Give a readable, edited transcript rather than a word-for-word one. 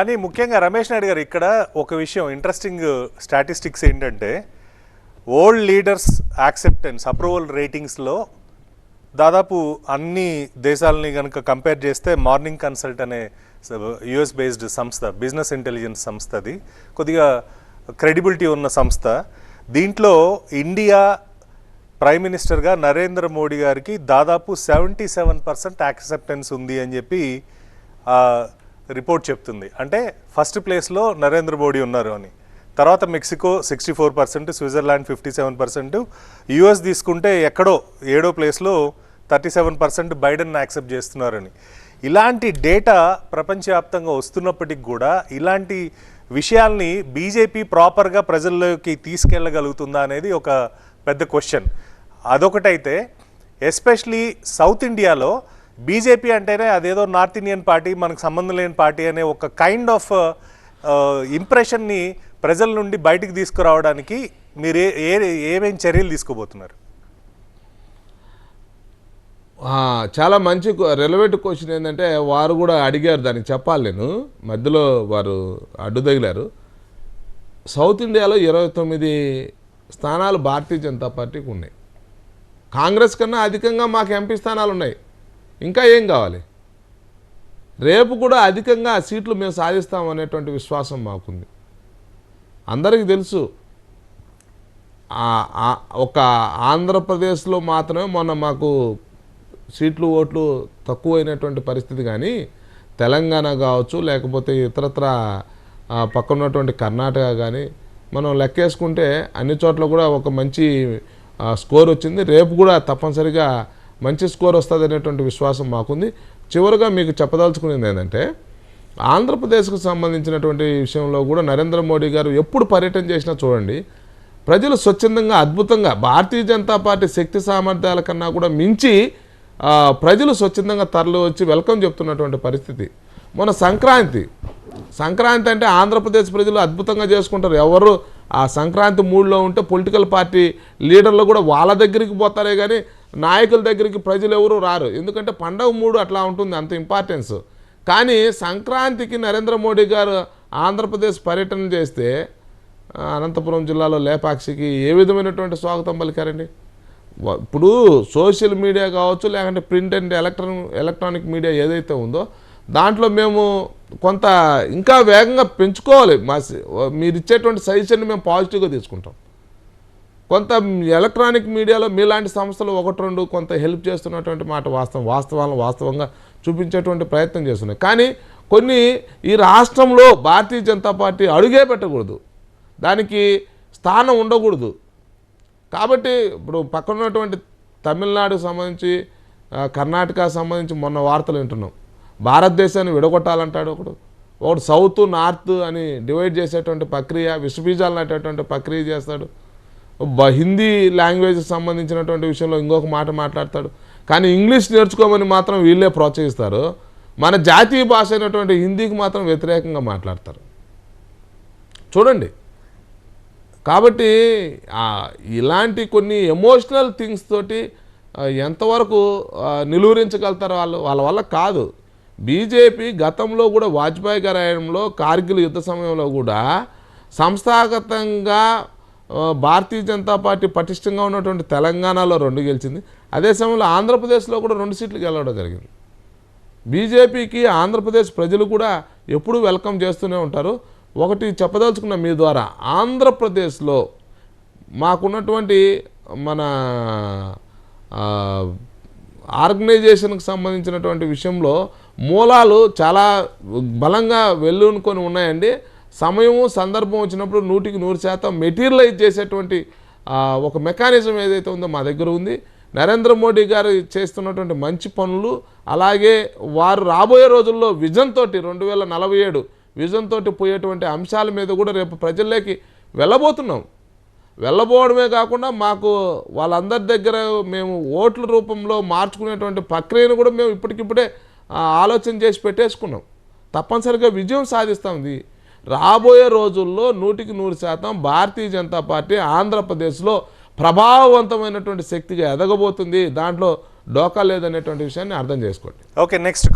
కానీ ముఖ్యంగా రమేష్ నాయుడు గారు ఇక్కడ ఒక విషయం ఇంట్రెస్టింగ్ స్టాటిస్టిక్స్ ఏంటంటే ఓల్డ్ లీడర్స్ యాక్సెప్టెన్స్ అప్రూవల్ రేటింగ్స్లో దాదాపు అన్ని దేశాలని కనుక కంపేర్ చేస్తే మార్నింగ్ కన్సల్ట్ అనే యుఎస్ బేస్డ్ సంస్థ, బిజినెస్ ఇంటెలిజెన్స్ సంస్థ, అది కొద్దిగా క్రెడిబిలిటీ ఉన్న సంస్థ. దీంట్లో ఇండియా ప్రైమ్ మినిస్టర్గా నరేంద్ర మోడీ గారికి దాదాపు 77% యాక్సెప్టెన్స్ ఉంది అని చెప్పి రిపోర్ట్ చెప్తుంది. అంటే ఫస్ట్ ప్లేస్లో నరేంద్ర మోడీ ఉన్నారు అని. తర్వాత మెక్సికో 64%, స్విట్జర్లాండ్ 57%, యుఎస్ తీసుకుంటే ఎక్కడో 7వ ప్లేస్లో 37% బైడెన్ యాక్సెప్ట్ చేస్తున్నారని. ఇలాంటి డేటా ప్రపంచవ్యాప్తంగా వస్తున్నప్పటికి కూడా ఇలాంటి విషయాల్ని బీజేపీ ప్రాపర్గా ప్రజల్లోకి తీసుకెళ్ళగలుగుతుందా అనేది ఒక పెద్ద క్వశ్చన్. అదొకటైతే ఎస్పెషలీ సౌత్ ఇండియాలో బీజేపీ అంటేనే అదేదో నార్త్ ఇండియన్ పార్టీ, మనకు సంబంధం లేని పార్టీ అనే ఒక కైండ్ ఆఫ్ ఇంప్రెషన్ని ప్రజల నుండి బయటికి తీసుకురావడానికి మీరు ఏమేం చర్యలు తీసుకోబోతున్నారు? చాలా మంచి రెలవెంట్ క్వశ్చన్. ఏంటంటే వారు కూడా అడిగారు, దానికి చెప్పాలి, నేను మధ్యలో వారు అడ్డు తగిలారు. సౌత్ ఇండియాలో 29 స్థానాలు భారతీయ జనతా పార్టీకి ఉన్నాయి. కాంగ్రెస్ కన్నా అధికంగా మాకు ఎంపీ స్థానాలు ఉన్నాయి. ఇంకా ఏం కావాలి? రేపు కూడా అధికంగా సీట్లు మేము సాధిస్తాం అనేటువంటి విశ్వాసం మాకుంది. అందరికీ తెలుసు, ఒక ఆంధ్రప్రదేశ్లో మాత్రమే మొన్న మాకు సీట్లు ఓట్లు తక్కువైనటువంటి పరిస్థితి. కానీ తెలంగాణ కావచ్చు, లేకపోతే ఇతరత్ర పక్కనున్నటువంటి కర్ణాటక కానీ మనం లెక్కేసుకుంటే అన్ని చోట్ల కూడా ఒక మంచి స్కోర్ వచ్చింది. రేపు కూడా తప్పనిసరిగా మంచి స్కోర్ వస్తుంది అనేటువంటి విశ్వాసం మాకుంది. చివరిగా మీకు చెప్పదలుచుకునేది ఏంటంటే, ఆంధ్రప్రదేశ్కు సంబంధించినటువంటి విషయంలో కూడా నరేంద్ర మోడీ గారు ఎప్పుడు పర్యటన చేసినా చూడండి, ప్రజలు స్వచ్ఛందంగా అద్భుతంగా భారతీయ జనతా పార్టీ శక్తి సామర్థ్యాల కన్నా కూడా మించి ప్రజలు స్వచ్ఛందంగా తరలి వచ్చి వెల్కమ్ చెప్తున్నటువంటి పరిస్థితి. మొన్న సంక్రాంతి అంటే ఆంధ్రప్రదేశ్ ప్రజలు అద్భుతంగా చేసుకుంటారు. ఎవరు ఆ సంక్రాంతి మూడ్లో ఉంటే పొలిటికల్ పార్టీ లీడర్లు కూడా వాళ్ళ దగ్గరికి పోతారే కానీ నాయకుల దగ్గరికి ప్రజలు ఎవరు రారు. ఎందుకంటే పండగ మూడు అట్లా ఉంటుంది, అంత ఇంపార్టెన్స్. కానీ సంక్రాంతికి నరేంద్ర మోడీ గారు ఆంధ్రప్రదేశ్ పర్యటన చేస్తే అనంతపురం జిల్లాలో లేపాక్షికి ఏ విధమైనటువంటి స్వాగతం పలికారండి. ఇప్పుడు సోషల్ మీడియా కావచ్చు, లేకుంటే ప్రింట్ అండ్ ఎలక్ట్రానిక్ మీడియా ఏదైతే ఉందో దాంట్లో మేము కొంత ఇంకా వేగంగా పెంచుకోవాలి. మీరు ఇచ్చేటువంటి సజెషన్ని మేము పాజిటివ్గా తీసుకుంటాం. కొంత ఎలక్ట్రానిక్ మీడియాలో మీలాంటి సంస్థలు 1-2 కొంత హెల్ప్ చేస్తున్నటువంటి మాట వాస్తవంగా చూపించేటువంటి ప్రయత్నం చేస్తున్నాయి. కానీ కొన్ని ఈ రాష్ట్రంలో భారతీయ జనతా పార్టీ అడుగే పెట్టకూడదు, దానికి స్థానం ఉండకూడదు. కాబట్టి ఇప్పుడు పక్కనున్నటువంటి తమిళనాడుకు సంబంధించి, కర్ణాటకకు సంబంధించి మొన్న వార్తలు వింటున్నాం. భారతదేశాన్ని విడగొట్టాలంటాడు ఒకడు సౌత్ నార్త్ అని డివైడ్ చేసేటువంటి ప్రక్రియ, విషబీజాలు నాటేటువంటి ప్రక్రియ చేస్తాడు. హిందీ లాంగ్వేజ్కి సంబంధించినటువంటి విషయంలో ఇంకొక మాట మాట్లాడతాడు. కానీ ఇంగ్లీష్ నేర్చుకోమని మాత్రం వీళ్ళే ప్రోత్సహిస్తారు. మన జాతీయ భాష అయినటువంటి హిందీకి మాత్రం వ్యతిరేకంగా మాట్లాడతారు. చూడండి, కాబట్టి ఇలాంటి కొన్ని ఎమోషనల్ థింగ్స్ తోటి ఎంతవరకు నిలువరించగలుగుతారు వాళ్ళ వల్ల కాదు. బీజేపీ గతంలో కూడా వాజ్పేయి గారి హయాంలో కార్గిల్ యుద్ధ సమయంలో కూడా సంస్థాగతంగా భారతీయ జనతా పార్టీ పటిష్టంగా ఉన్నటువంటి తెలంగాణలో 2 గెలిచింది. అదే సమయంలో ఆంధ్రప్రదేశ్లో కూడా 2 సీట్లు గెలవడం జరిగింది. బీజేపీకి ఆంధ్రప్రదేశ్ ప్రజలు కూడా ఎప్పుడూ వెల్కమ్ చేస్తూనే ఉంటారు. ఒకటి చెప్పదలుచుకున్న మీ ద్వారా, ఆంధ్రప్రదేశ్లో మాకున్నటువంటి మన ఆర్గనైజేషన్కి సంబంధించినటువంటి విషయంలో మూలాలు చాలా బలంగా వెల్లుకొని ఉన్నాయండి. సమయము సందర్భం వచ్చినప్పుడు 100% మెటీరియలైజ్ చేసేటువంటి ఒక మెకానిజం ఏదైతే ఉందో మా దగ్గర ఉంది. నరేంద్ర మోడీ గారు చేస్తున్నటువంటి మంచి పనులు, అలాగే వారు రాబోయే రోజుల్లో విజన్ తోటి 2047 విజన్ తోటి పోయేటువంటి అంశాల మీద కూడా రేపు ప్రజల్లోకి వెళ్ళబోవడమే కాకుండా మాకు వాళ్ళందరి దగ్గర మేము ఓట్ల రూపంలో మార్చుకునేటువంటి ప్రక్రియను కూడా మేము ఇప్పటికిప్పుడే ఆలోచన చేసి పెట్టేసుకున్నాం. తప్పనిసరిగా విజయం సాధిస్తాం. రాబోయే రోజుల్లో 100% భారతీయ జనతా పార్టీ ఆంధ్రప్రదేశ్లో ప్రభావవంతమైనటువంటి శక్తిగా ఎదగబోతుంది. దాంట్లో డోకా లేదనేటువంటి విషయాన్ని అర్థం చేసుకోండి. Okay, next